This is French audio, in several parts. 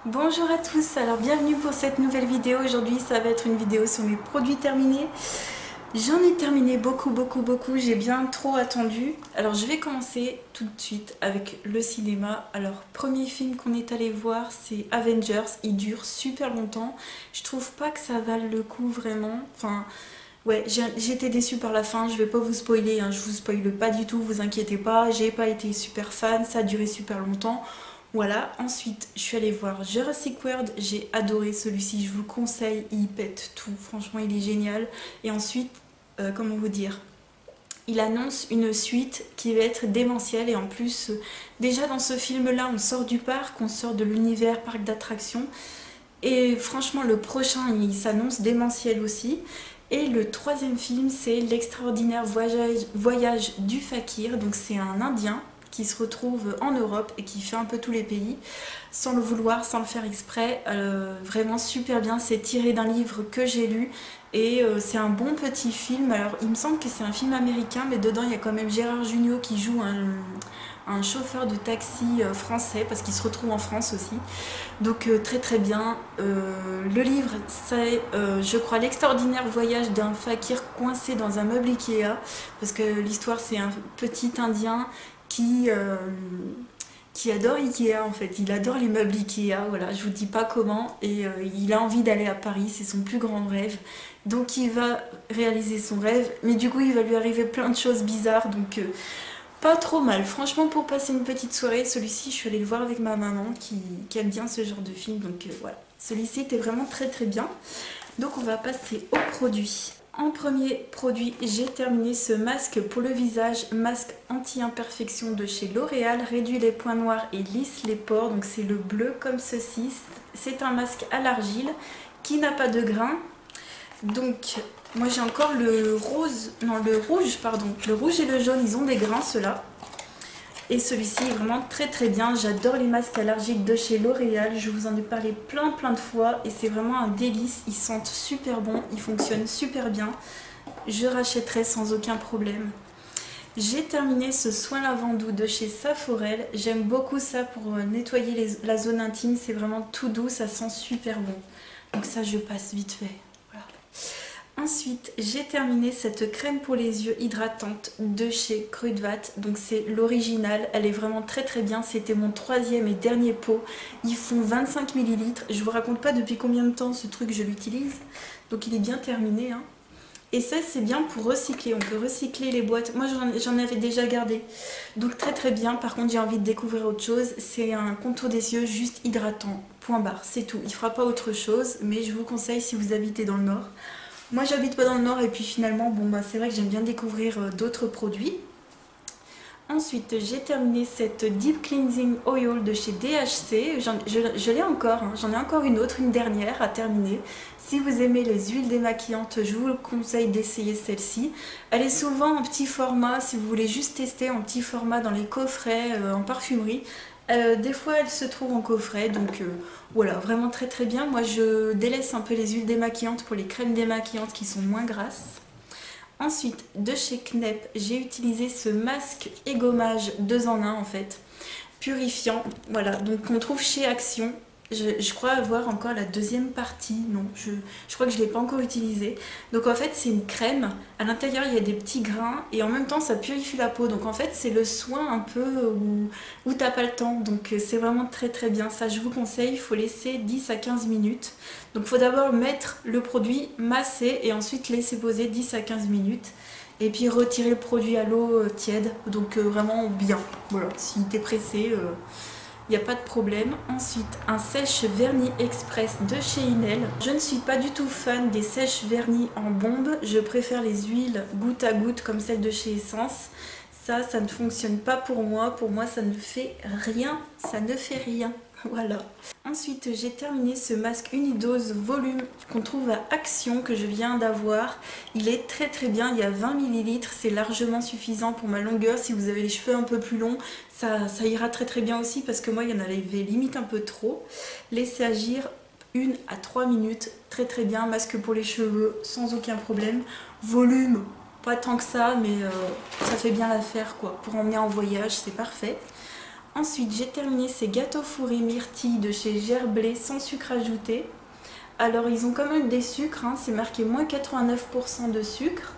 Bonjour à tous, alors bienvenue pour cette nouvelle vidéo. Aujourd'hui ça va être une vidéo sur mes produits terminés. J'en ai terminé beaucoup, j'ai bien trop attendu. Alors je vais commencer tout de suite avec le cinéma. Alors premier film qu'on est allé voir, c'est Avengers. Il dure super longtemps. Je trouve pas que ça vale le coup vraiment. Enfin, ouais, j'ai été déçue par la fin. Je vais pas vous spoiler, hein. Je vous spoile pas du tout, vous inquiétez pas. J'ai pas été super fan, ça a duré super longtemps. Voilà, ensuite je suis allée voir Jurassic World, j'ai adoré celui-ci, je vous le conseille, il pète tout, franchement il est génial. Et ensuite, comment vous dire, il annonce une suite qui va être démentielle et en plus, déjà dans ce film-là, on sort du parc, on sort de l'univers parc d'attractions et franchement le prochain il s'annonce démentiel aussi. Et le troisième film, c'est l'extraordinaire voyage du fakir. Donc c'est un Indien qui se retrouve en Europe et qui fait un peu tous les pays, sans le vouloir, sans le faire exprès. Vraiment super bien, c'est tiré d'un livre que j'ai lu et c'est un bon petit film. Alors il me semble que c'est un film américain, mais dedans il y a quand même Gérard Jugnot qui joue un chauffeur de taxi français parce qu'il se retrouve en France aussi. Donc très bien. Le livre, c'est je crois l'extraordinaire voyage d'un fakir coincé dans un meuble Ikea, parce que l'histoire c'est un petit Indien qui, euh, qui adore Ikea en fait. Il adore les meubles Ikea, voilà, je vous dis pas comment. Et il a envie d'aller à Paris, c'est son plus grand rêve. Donc il va réaliser son rêve, mais du coup il va lui arriver plein de choses bizarres. Donc pas trop mal. Franchement, pour passer une petite soirée, celui-ci, je suis allée le voir avec ma maman qui aime bien ce genre de film. Donc voilà, celui-ci était vraiment très bien. Donc on va passer aux produits. En premier produit, j'ai terminé ce masque pour le visage, masque anti-imperfection de chez L'Oréal, réduit les points noirs et lisse les pores. Donc c'est le bleu comme ceci. C'est un masque à l'argile qui n'a pas de grains. Donc moi j'ai encore le rose, non le rouge pardon, le rouge et le jaune ils ont des grains ceux-là. Et celui-ci est vraiment très bien, j'adore les masques allergiques de chez L'Oréal, je vous en ai parlé plein de fois et c'est vraiment un délice, ils sentent super bon, ils fonctionnent super bien, je rachèterai sans aucun problème. J'ai terminé ce soin lavandou de chez Saforel, j'aime beaucoup ça pour nettoyer la zone intime, c'est vraiment tout doux, ça sent super bon. Donc ça je passe vite fait. Voilà. Ensuite, j'ai terminé cette crème pour les yeux hydratante de chez Kruidvat. Donc c'est l'original, elle est vraiment très bien. C'était mon troisième et dernier pot. Ils font 25 ml. Je vous raconte pas depuis combien de temps ce truc je l'utilise. Donc il est bien terminé, hein. Et ça c'est bien pour recycler, on peut recycler les boîtes. Moi j'en avais déjà gardé. Donc très bien, par contre j'ai envie de découvrir autre chose. C'est un contour des yeux juste hydratant, point barre, c'est tout. Il fera pas autre chose, mais je vous conseille si vous habitez dans le Nord. Moi j'habite pas dans le Nord et puis finalement bon bah c'est vrai que j'aime bien découvrir d'autres produits. Ensuite j'ai terminé cette Deep Cleansing Oil de chez DHC, je l'ai encore, hein. J'en ai encore une autre, une dernière à terminer. Si vous aimez les huiles démaquillantes, je vous conseille d'essayer celle-ci. Elle est souvent en petit format, si vous voulez juste tester en petit format dans les coffrets, en parfumerie. Des fois elle se trouve en coffret, donc voilà, vraiment très bien. Moi je délaisse un peu les huiles démaquillantes pour les crèmes démaquillantes qui sont moins grasses. Ensuite, de chez Knep, j'ai utilisé ce masque et gommage 2 en 1 en fait, purifiant, voilà, donc qu'on trouve chez Action. Je crois avoir encore la deuxième partie, non, je crois que je ne l'ai pas encore utilisé. Donc en fait c'est une crème, à l'intérieur il y a des petits grains et en même temps ça purifie la peau. Donc en fait c'est le soin un peu où t'as pas le temps. Donc c'est vraiment très bien, ça je vous conseille, il faut laisser 10 à 15 minutes. Donc il faut d'abord mettre le produit, masser et ensuite laisser poser 10 à 15 minutes. Et puis retirer le produit à l'eau tiède, donc vraiment bien. Voilà, si t'es pressé, il n'y a pas de problème. Ensuite, un sèche-vernis express de chez Inel. Je ne suis pas du tout fan des sèche-vernis en bombe. Je préfère les huiles goutte à goutte comme celle de chez Essence. Ça ne fonctionne pas pour moi. Pour moi, ça ne fait rien. Ça ne fait rien. Voilà. Ensuite, j'ai terminé ce masque Unidose Volume qu'on trouve à Action, que je viens d'avoir. Il est très bien, il y a 20 ml, c'est largement suffisant pour ma longueur. Si vous avez les cheveux un peu plus longs, ça ira très bien aussi parce que moi, il y en avait limite un peu trop. Laissez agir 1 à 3 minutes, très bien. Masque pour les cheveux, sans aucun problème. Volume, pas tant que ça, mais ça fait bien l'affaire quoi. Pour emmener en voyage, c'est parfait. Ensuite, j'ai terminé ces gâteaux fourrés myrtilles de chez Gerblé sans sucre ajouté. Alors, ils ont quand même des sucres, hein, c'est marqué moins 89% de sucre.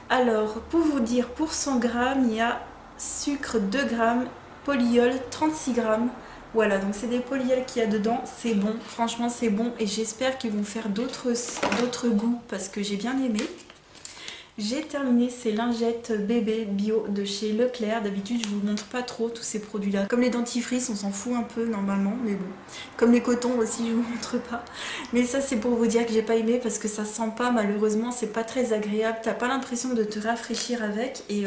Alors, pour vous dire, pour 100 grammes, il y a sucre 2 grammes, polyol 36 grammes. Voilà, donc c'est des polyols qu'il y a dedans, c'est bon, franchement c'est bon et j'espère qu'ils vont faire d'autres goûts parce que j'ai bien aimé. J'ai terminé ces lingettes bébé bio de chez Leclerc. D'habitude, je vous montre pas trop tous ces produits-là. Comme les dentifrices, on s'en fout un peu normalement, mais bon. Comme les cotons aussi, je vous montre pas. Mais ça, c'est pour vous dire que j'ai pas aimé parce que ça sent pas, malheureusement, c'est pas très agréable. T'as pas l'impression de te rafraîchir avec et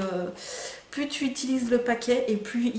plus tu utilises le paquet et plus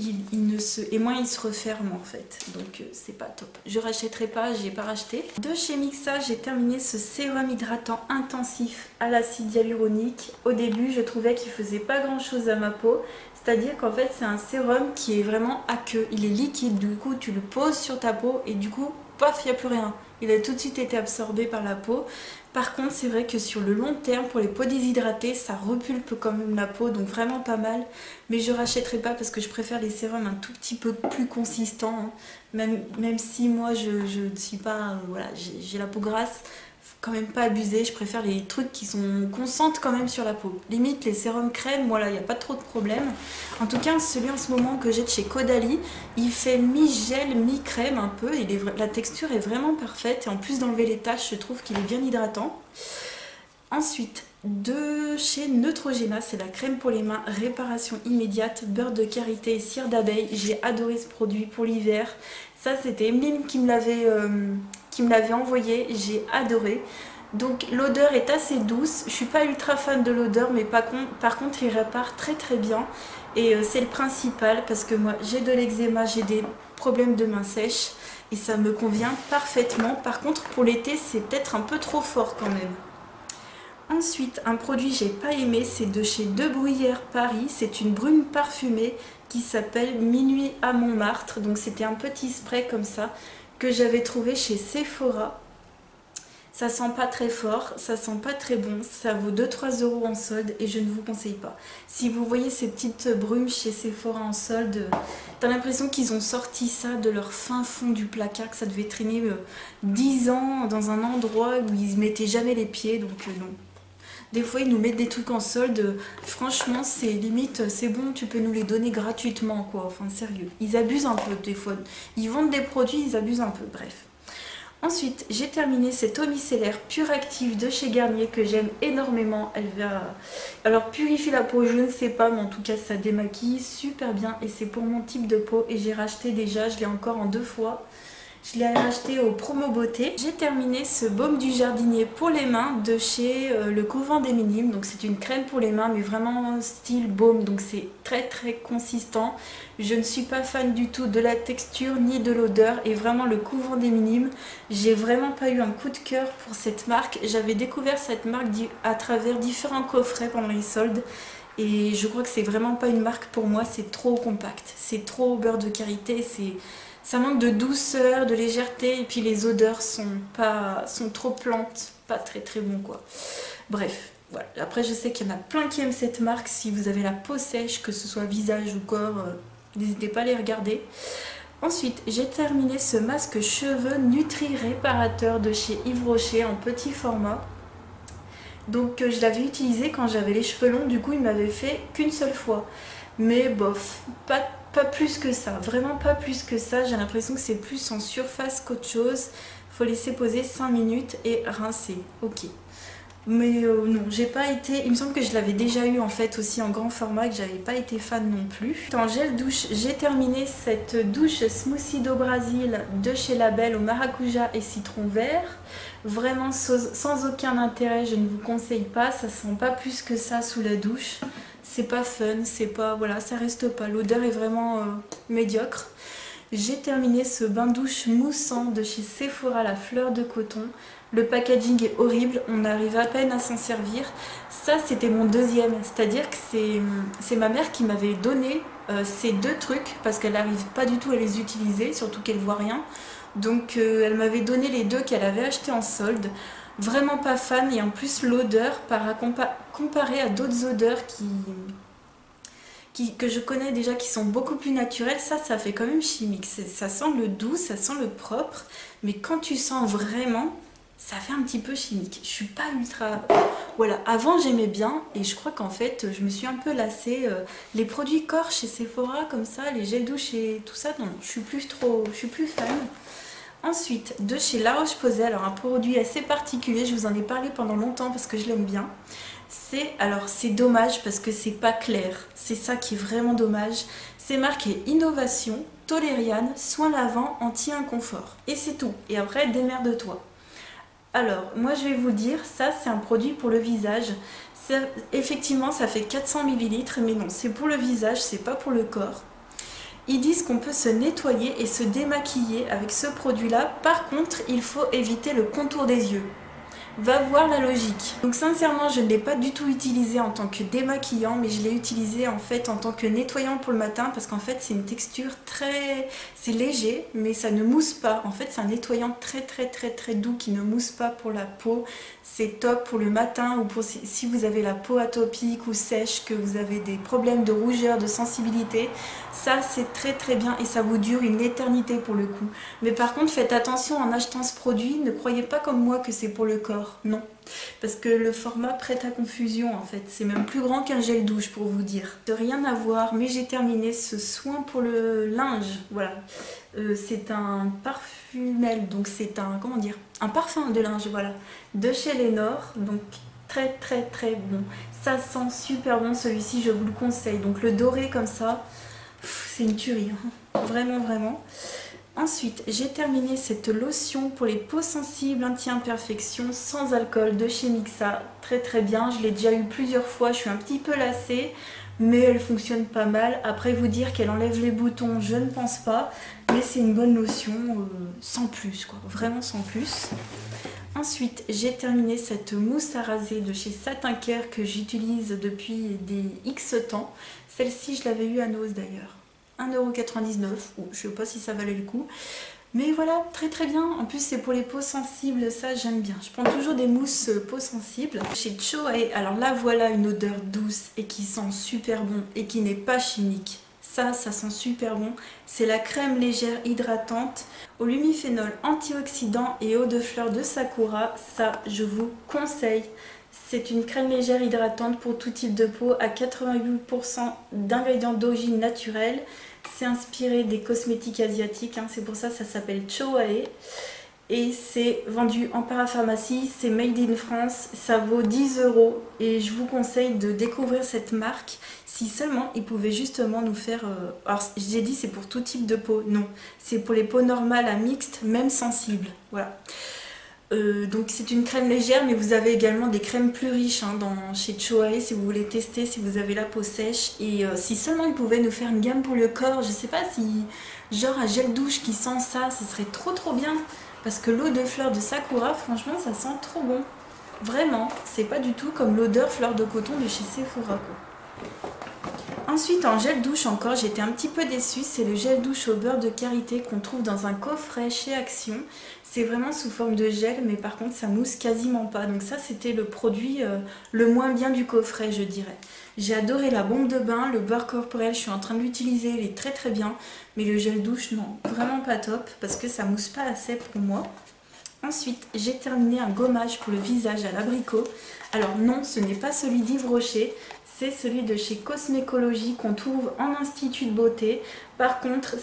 et moins il se referme en fait. Donc c'est pas top. Je rachèterai pas, j'ai pas racheté. De chez Mixa, j'ai terminé ce sérum hydratant intensif à l'acide hyaluronique. Au début, je trouvais qu'il faisait pas grand chose à ma peau. C'est-à-dire qu'en fait, c'est un sérum qui est vraiment aqueux. Il est liquide, du coup, tu le poses sur ta peau et du coup, paf, il n'y a plus rien. Il a tout de suite été absorbé par la peau. Par contre, c'est vrai que sur le long terme, pour les peaux déshydratées, ça repulpe quand même la peau, donc vraiment pas mal. Mais je rachèterai pas parce que je préfère les sérums un tout petit peu plus consistants. Hein. Même si moi, je ne suis pas... voilà, j'ai la peau grasse, faut quand même pas abuser. Je préfère les trucs qui sont concentrent quand même sur la peau. Limite, les sérums crème, voilà, il n'y a pas trop de problème. En tout cas, celui en ce moment que j'ai de chez Caudalie, il fait mi-gel, mi-crème un peu. La texture est vraiment parfaite. Et en plus d'enlever les taches, je trouve qu'il est bien hydratant. Ensuite, de chez Neutrogena, c'est la crème pour les mains, réparation immédiate, beurre de karité et cire d'abeille. J'ai adoré ce produit pour l'hiver. Ça, c'était Emeline qui me l'avait envoyé. J'ai adoré. Donc l'odeur est assez douce. Je suis pas ultra fan de l'odeur, mais par contre, il répare très très bien. Et c'est le principal parce que moi, j'ai de l'eczéma, j'ai des problèmes de mains sèches. Et ça me convient parfaitement. Par contre, pour l'été, c'est peut-être un peu trop fort quand même. Ensuite, un produit que j'ai pas aimé, c'est de chez De Bruyère Paris. C'est une brume parfumée qui s'appelle Minuit à Montmartre. Donc c'était un petit spray comme ça que j'avais trouvé chez Sephora. Ça sent pas très fort, ça sent pas très bon, ça vaut 2-3 € en solde et je ne vous conseille pas. Si vous voyez ces petites brumes chez Sephora en solde, t'as l'impression qu'ils ont sorti ça de leur fin fond du placard, que ça devait traîner 10 ans dans un endroit où ils mettaient jamais les pieds, donc non. Des fois, ils nous mettent des trucs en solde. Franchement, c'est limite, c'est bon, tu peux nous les donner gratuitement, quoi. Enfin, sérieux. Ils abusent un peu, des fois. Ils vendent des produits, ils abusent un peu. Bref. Ensuite, j'ai terminé cette eau micellaire pure active de chez Garnier que j'aime énormément. Elle va... Alors, purifie la peau, je ne sais pas, mais en tout cas, ça démaquille super bien. Et c'est pour mon type de peau. Et j'ai racheté déjà, je l'ai encore en 2 fois. Je l'ai acheté au Promo Beauté. J'ai terminé ce baume du jardinier pour les mains de chez Le Couvent des Minimes. Donc c'est une crème pour les mains mais vraiment style baume. Donc c'est très très consistant. Je ne suis pas fan du tout de la texture ni de l'odeur. Et vraiment Le Couvent des Minimes, j'ai vraiment pas eu un coup de cœur pour cette marque. J'avais découvert cette marque à travers différents coffrets pendant les soldes. Et je crois que c'est vraiment pas une marque pour moi. C'est trop compact. C'est trop beurre de karité. Ça manque de douceur, de légèreté, et puis les odeurs sont trop plantes, pas très très bon quoi. Bref, voilà. Après je sais qu'il y en a plein qui aiment cette marque. Si vous avez la peau sèche, que ce soit visage ou corps, n'hésitez pas à les regarder. Ensuite, j'ai terminé ce masque cheveux Nutri Réparateur de chez Yves Rocher en petit format. Donc je l'avais utilisé quand j'avais les cheveux longs, du coup il m'avait fait qu'une seule fois. Mais bof, pas plus que ça, vraiment pas plus que ça. J'ai l'impression que c'est plus en surface qu'autre chose. Faut laisser poser 5 minutes et rincer. Ok. Mais non, j'ai pas été... Il me semble que je l'avais déjà eu en fait aussi en grand format, que j'avais pas été fan non plus. En gel douche, j'ai terminé cette douche Smoothie d'eau Brésil de chez Label au maracuja et citron vert. Vraiment sans aucun intérêt, je ne vous conseille pas. Ça sent pas plus que ça sous la douche. C'est pas fun, c'est pas... Voilà, ça reste pas. L'odeur est vraiment médiocre. J'ai terminé ce bain douche moussant de chez Sephora, la fleur de coton. Le packaging est horrible, on arrive à peine à s'en servir. Ça, c'était mon deuxième. C'est-à-dire que c'est ma mère qui m'avait donné ces 2 trucs parce qu'elle n'arrive pas du tout à les utiliser, surtout qu'elle voit rien. Donc elle m'avait donné les 2 qu'elle avait achetés en solde. Vraiment pas fan, et en plus l'odeur, comparée à d'autres odeurs que je connais déjà qui sont beaucoup plus naturels, ça fait quand même chimique. Ça sent le doux, ça sent le propre, mais quand tu sens vraiment, ça fait un petit peu chimique. Je suis pas ultra... Voilà, avant j'aimais bien et je crois qu'en fait je me suis un peu lassée. Les produits corps chez Sephora comme ça, les gels douche et tout ça, non, je suis plus fan. Ensuite, de chez La Roche-Posay, alors un produit assez particulier, je vous en ai parlé pendant longtemps parce que je l'aime bien. C'est dommage parce que c'est pas clair, c'est ça qui est vraiment dommage. C'est marqué Innovation, Tolériane, soin lavant, anti-inconfort. Et c'est tout, et après démerde-toi. Alors, moi je vais vous dire, ça c'est un produit pour le visage. Effectivement, ça fait 400 ml, mais non, c'est pour le visage, c'est pas pour le corps. Ils disent qu'on peut se nettoyer et se démaquiller avec ce produit-là. Par contre, il faut éviter le contour des yeux. Va voir la logique. Donc sincèrement, je ne l'ai pas du tout utilisé en tant que démaquillant, mais je l'ai utilisé en fait en tant que nettoyant pour le matin parce qu'en fait c'est une texture très... c'est léger, mais ça ne mousse pas. En fait c'est un nettoyant très doux qui ne mousse pas pour la peau. C'est top pour le matin ou pour si vous avez la peau atopique ou sèche, que vous avez des problèmes de rougeur, de sensibilité. Ça c'est très bien et ça vous dure une éternité pour le coup. Mais par contre faites attention en achetant ce produit, ne croyez pas comme moi que c'est pour le corps, non. Parce que le format prête à confusion en fait, c'est même plus grand qu'un gel douche pour vous dire. De rien à voir, mais j'ai terminé ce soin pour le linge, voilà. C'est un parfumel, donc c'est un, comment dire, un parfum de linge, voilà, de chez Lénore, donc très bon. Ça sent super bon celui-ci, je vous le conseille. Donc le doré comme ça, c'est une tuerie, hein. Vraiment. Ensuite, j'ai terminé cette lotion pour les peaux sensibles anti-imperfection sans alcool de chez Mixa. Très bien, je l'ai déjà eu plusieurs fois, je suis un petit peu lassée, mais elle fonctionne pas mal. Après vous dire qu'elle enlève les boutons, je ne pense pas, mais c'est une bonne lotion, sans plus quoi, vraiment sans plus. Ensuite, j'ai terminé cette mousse à raser de chez Satin Care que j'utilise depuis des X temps. Celle-ci, je l'avais eue à Nose d'ailleurs. 1,99 €, ou je sais pas si ça valait le coup. Mais voilà, très bien. En plus, c'est pour les peaux sensibles, ça j'aime bien. Je prends toujours des mousses peau sensible. Chez Choae, alors là voilà une odeur douce et qui sent super bon et qui n'est pas chimique. Ça sent super bon. C'est la crème légère hydratante au lumiphénol antioxydant et eau de fleur de Sakura. Ça, je vous conseille. C'est une crème légère hydratante pour tout type de peau à 88% d'ingrédients d'origine naturelle. C'est inspiré des cosmétiques asiatiques, hein, c'est pour ça que ça s'appelle Choae. Et c'est vendu en parapharmacie, c'est made in France, ça vaut 10 € et je vous conseille de découvrir cette marque si seulement ils pouvaient justement nous faire... Alors j'ai dit c'est pour tout type de peau, non, c'est pour les peaux normales à mixtes, même sensibles, voilà. Donc c'est une crème légère, mais vous avez également des crèmes plus riches hein, chez Choae si vous voulez tester, si vous avez la peau sèche. Et si seulement ils pouvaient nous faire une gamme pour le corps, je sais pas si genre un gel douche qui sent ça, ce serait trop bien. Parce que l'eau de fleur de Sakura, franchement ça sent trop bon. Vraiment, c'est pas du tout comme l'odeur fleur de coton de chez Sephora quoi. Ensuite en gel douche encore, j'étais un petit peu déçue, c'est le gel douche au beurre de karité qu'on trouve dans un coffret chez Action. C'est vraiment sous forme de gel, mais par contre ça mousse quasiment pas. Donc ça c'était le produit le moins bien du coffret je dirais. J'ai adoré la bombe de bain, le beurre corporel, je suis en train de l'utiliser, il est très bien. Mais le gel douche non, vraiment pas top parce que ça mousse pas assez pour moi. Ensuite, j'ai terminé un gommage pour le visage à l'abricot. Alors non, ce n'est pas celui d'Yves Rocher, c'est celui de chez Cosmécologie qu'on trouve en institut de beauté. Par contre,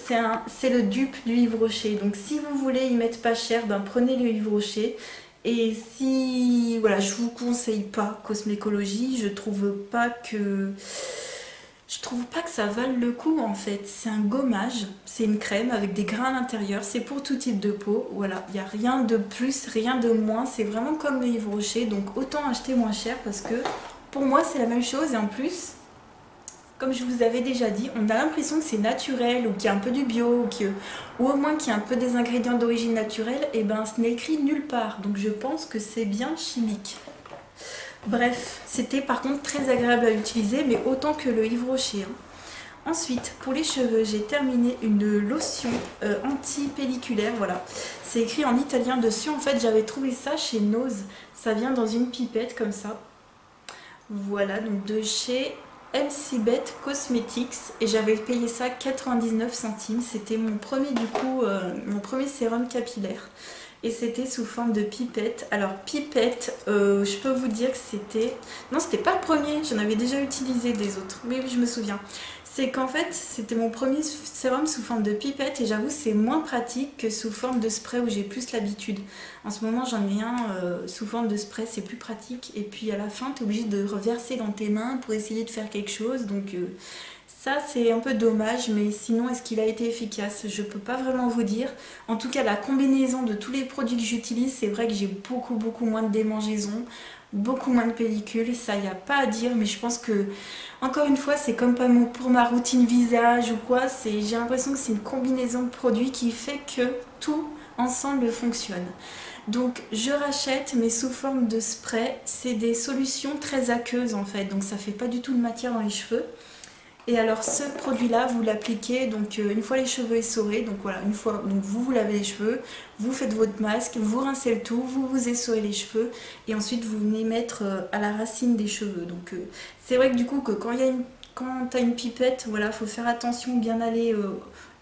c'est le dupe du Yves Rocher. Donc si vous voulez y mettre pas cher, ben prenez le Yves Rocher. Et si, voilà, je vous conseille pas Cosmécologie, je trouve pas que ça vale le coup en fait. C'est un gommage, c'est une crème avec des grains à l'intérieur, c'est pour tout type de peau, voilà, il n'y a rien de plus, rien de moins, c'est vraiment comme le Yves Rocher, donc autant acheter moins cher parce que pour moi c'est la même chose et en plus, comme je vous avais déjà dit, on a l'impression que c'est naturel ou qu'il y a un peu du bio ou au moins qu'il y a un peu des ingrédients d'origine naturelle, et ben ce n'est écrit nulle part, donc je pense que c'est bien chimique. Bref, c'était par contre très agréable à utiliser, mais autant que le Yves Rocher. Hein. Ensuite, pour les cheveux, j'ai terminé une lotion anti-pelliculaire, voilà. C'est écrit en italien dessus, en fait j'avais trouvé ça chez Nose. Ça vient dans une pipette comme ça. Voilà, donc de chez MCBet Cosmetics et j'avais payé ça 99 centimes. C'était mon premier du coup, mon premier sérum capillaire. Et c'était sous forme de pipette. Alors pipette, je peux vous dire que c'était... Non, c'était pas le premier, j'en avais déjà utilisé des autres. Mais oui, je me souviens. C'est qu'en fait, c'était mon premier sérum sous forme de pipette et j'avoue c'est moins pratique que sous forme de spray où j'ai plus l'habitude. En ce moment, j'en ai un sous forme de spray, c'est plus pratique. Et puis à la fin, tu es obligé de reverser dans tes mains pour essayer de faire quelque chose. Donc ça, c'est un peu dommage, mais sinon, est-ce qu'il a été efficace? Je peux pas vraiment vous dire. En tout cas, la combinaison de tous les produits que j'utilise, c'est vrai que j'ai beaucoup moins de démangeaisons, beaucoup moins de pellicules. Ça, il n'y a pas à dire, mais je pense que, encore une fois, c'est comme pas pour ma routine visage ou quoi. J'ai l'impression que c'est une combinaison de produits qui fait que tout ensemble fonctionne. Donc je rachète mais sous forme de spray. C'est des solutions très aqueuses en fait, donc ça fait pas du tout de matière dans les cheveux. Et alors ce produit-là, vous l'appliquez donc une fois les cheveux essorés, donc voilà, une fois donc vous lavez les cheveux, vous faites votre masque, vous rincez le tout, vous essorez les cheveux et ensuite vous venez mettre à la racine des cheveux. Donc c'est vrai que du coup que quand tu as une pipette, voilà, faut faire attention, bien aller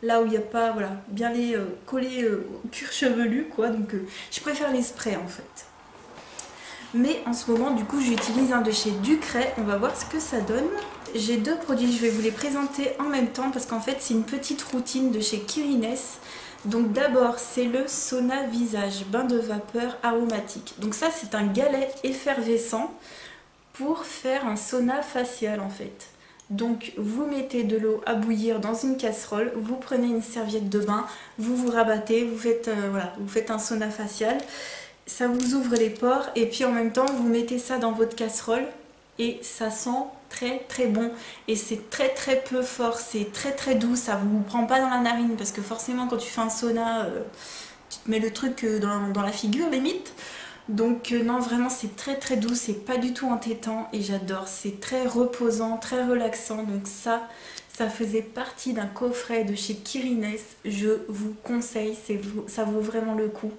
là où il n'y a pas, voilà, bien les coller au cuir chevelu quoi. Donc je préfère les sprays en fait. Mais en ce moment, du coup, j'utilise un de chez Ducray. On va voir ce que ça donne. J'ai deux produits, je vais vous les présenter en même temps parce qu'en fait, c'est une petite routine de chez Kirines. Donc d'abord, c'est le sauna visage, bain de vapeur aromatique. Donc ça, c'est un galet effervescent pour faire un sauna facial en fait. Donc vous mettez de l'eau à bouillir dans une casserole, vous prenez une serviette de bain, vous vous rabattez, vous faites, voilà, vous faites un sauna facial. Ça vous ouvre les pores et puis en même temps vous mettez ça dans votre casserole et ça sent très bon et c'est très peu fort, c'est très doux, ça vous prend pas dans la narine parce que forcément quand tu fais un sauna tu te mets le truc dans la figure limite. Donc non, vraiment c'est très doux, c'est pas du tout entêtant et j'adore, c'est très reposant, très relaxant. Donc ça faisait partie d'un coffret de chez Kirines, je vous conseille, ça vaut vraiment le coup.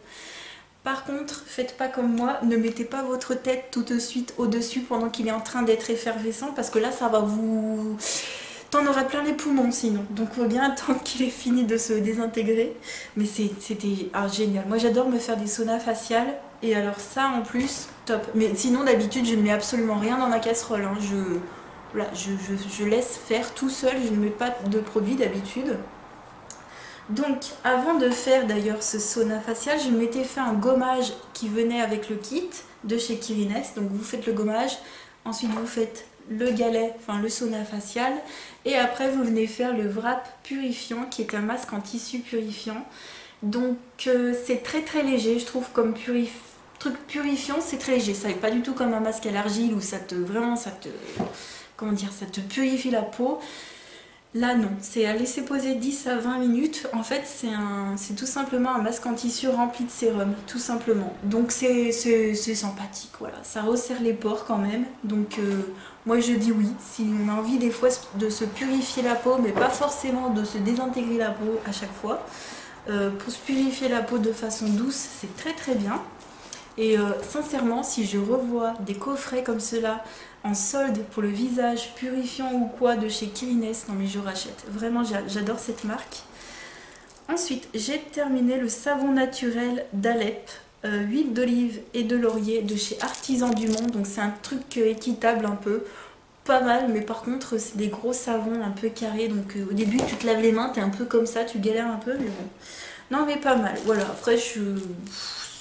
Par contre, faites pas comme moi, ne mettez pas votre tête tout de suite au-dessus pendant qu'il est en train d'être effervescent parce que là ça va vous... T'en auras plein les poumons sinon. Donc il faut bien attendre qu'il ait fini de se désintégrer. Mais c'était génial. Moi j'adore me faire des saunas faciales et alors ça en plus, top. Mais sinon d'habitude je ne mets absolument rien dans ma casserole. Hein. Voilà, je laisse faire tout seul, je ne mets pas de produit d'habitude. Donc avant de faire d'ailleurs ce sauna facial, je m'étais fait un gommage qui venait avec le kit de chez Kirines. Donc vous faites le gommage, ensuite vous faites le galet, enfin le sauna facial et après vous venez faire le wrap purifiant qui est un masque en tissu purifiant. Donc c'est très léger je trouve comme truc purifiant, c'est très léger, ça n'est pas du tout comme un masque à l'argile où ça te comment dire, ça te purifie la peau. Là non, c'est à laisser poser 10 à 20 minutes. En fait c'est tout simplement un masque en tissu rempli de sérum, tout simplement. Donc c'est sympathique, voilà. Ça resserre les pores quand même. Donc moi je dis oui, si on a envie des fois de se purifier la peau, mais pas forcément de se désintégrer la peau à chaque fois. Pour se purifier la peau de façon douce, c'est très bien. Et sincèrement, si je revois des coffrets comme cela en solde pour le visage purifiant ou quoi de chez Kirines, non mais je rachète. Vraiment, j'adore cette marque. Ensuite, j'ai terminé le savon naturel d'Alep, huile d'olive et de laurier de chez Artisan du Monde. Donc c'est un truc équitable un peu, pas mal, mais par contre c'est des gros savons un peu carrés. Donc au début tu te laves les mains, t'es un peu comme ça, tu galères un peu, mais bon. Non mais pas mal, voilà. Après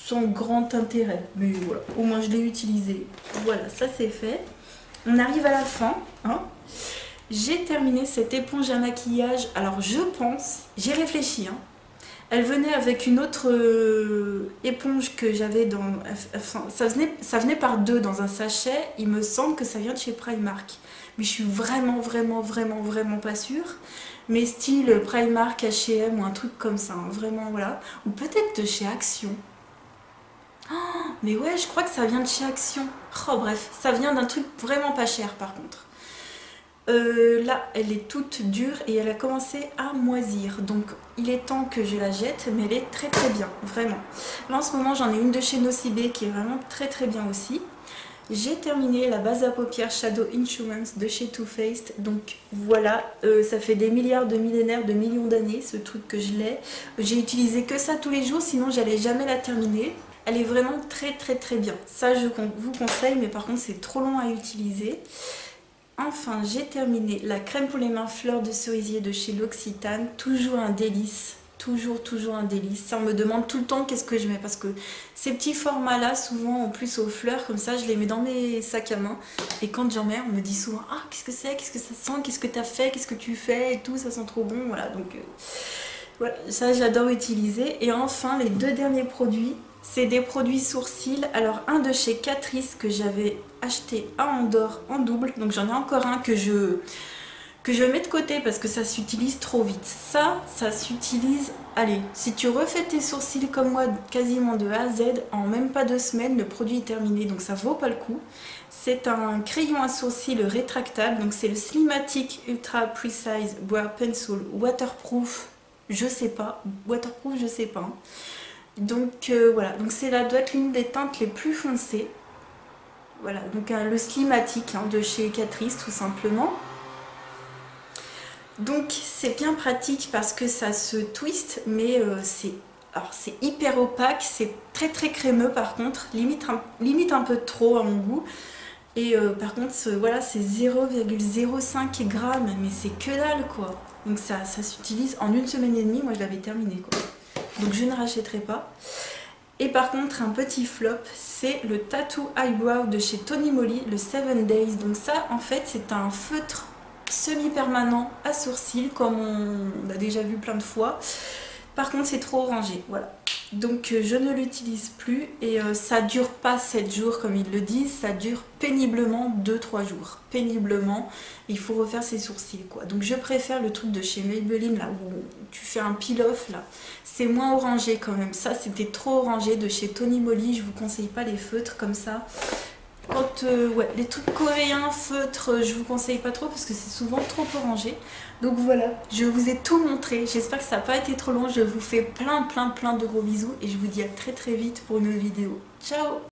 sans grand intérêt, mais voilà, au moins je l'ai utilisé. Voilà, ça c'est fait. On arrive à la fin, hein. J'ai terminé cette éponge à maquillage. Alors je pense, j'ai réfléchi, hein. Elle venait avec une autre éponge que j'avais dans... Enfin, ça venait par deux dans un sachet. Il me semble que ça vient de chez Primark. Mais je suis vraiment pas sûre. Mais style Primark, H&M ou un truc comme ça, hein. Vraiment, voilà. Ou peut-être de chez Action. Oh, mais ouais, je crois que ça vient de chez Action. Oh bref, ça vient d'un truc vraiment pas cher par contre. Là, elle est toute dure et elle a commencé à moisir. Donc, il est temps que je la jette, mais elle est très bien, vraiment. Là, en ce moment, j'en ai une de chez Nocibé qui est vraiment très bien aussi. J'ai terminé la base à paupières Shadow Insurance de chez Too Faced. Donc voilà, ça fait des milliards de millénaires de millions d'années ce truc que je l'ai. J'ai utilisé que ça tous les jours, sinon j'allais jamais la terminer. Elle est vraiment très bien. Ça je vous conseille, mais par contre c'est trop long à utiliser. Enfin, j'ai terminé la crème pour les mains fleur de cerisier de chez L'Occitane. Toujours un délice. Toujours un délice. Ça, on me demande tout le temps qu'est-ce que je mets. Parce que ces petits formats-là, souvent en plus aux fleurs, comme ça, je les mets dans mes sacs à main. Et quand j'en mets, on me dit souvent « Ah, qu'est-ce que c'est? Qu'est-ce que ça sent? Qu'est-ce que t'as fait? Qu'est-ce que tu fais? » Et tout, ça sent trop bon. Voilà, donc voilà, ça j'adore utiliser. Et enfin, les deux derniers produits. C'est des produits sourcils. Alors un de chez Catrice que j'avais acheté à Andorre en double. Donc j'en ai encore un que je mets de côté parce que ça s'utilise trop vite. Ça s'utilise... Allez, si tu refais tes sourcils comme moi quasiment de A à Z, en même pas 2 semaines, le produit est terminé. Donc ça vaut pas le coup. C'est un crayon à sourcils rétractable. Donc c'est le Slimatic Ultra Precise Brow Pencil Waterproof. Je sais pas. Waterproof, je sais pas. Donc voilà, donc c'est doit être l'une des teintes les plus foncées. Voilà, donc le Slimatic de chez Catrice tout simplement. Donc c'est bien pratique parce que ça se twiste, mais c'est hyper opaque, c'est très crémeux par contre, limite un peu trop à mon goût. Et par contre voilà, c'est 0,05 g, mais c'est que dalle quoi. Donc ça s'utilise en 1 semaine et demie, moi je l'avais terminé quoi. Donc je ne rachèterai pas. Et par contre un petit flop, c'est le Tattoo Eyebrow de chez Tony Moly, le 7 Days. Donc ça en fait c'est un feutre semi-permanent à sourcils comme on a déjà vu plein de fois. Par contre c'est trop orangé, voilà. Donc je ne l'utilise plus et ça dure pas 7 jours comme ils le disent, ça dure péniblement 2-3 jours. Péniblement, il faut refaire ses sourcils quoi. Donc je préfère le truc de chez Maybelline là où tu fais un peel-off là. C'est moins orangé quand même, ça c'était trop orangé de chez Tony Moly, je vous conseille pas les feutres comme ça. Quand ouais, les trucs coréens, feutres, je vous conseille pas trop parce que c'est souvent trop orangé. Donc voilà, je vous ai tout montré. J'espère que ça n'a pas été trop long. Je vous fais plein de gros bisous et je vous dis à très vite pour une nouvelle vidéo. Ciao!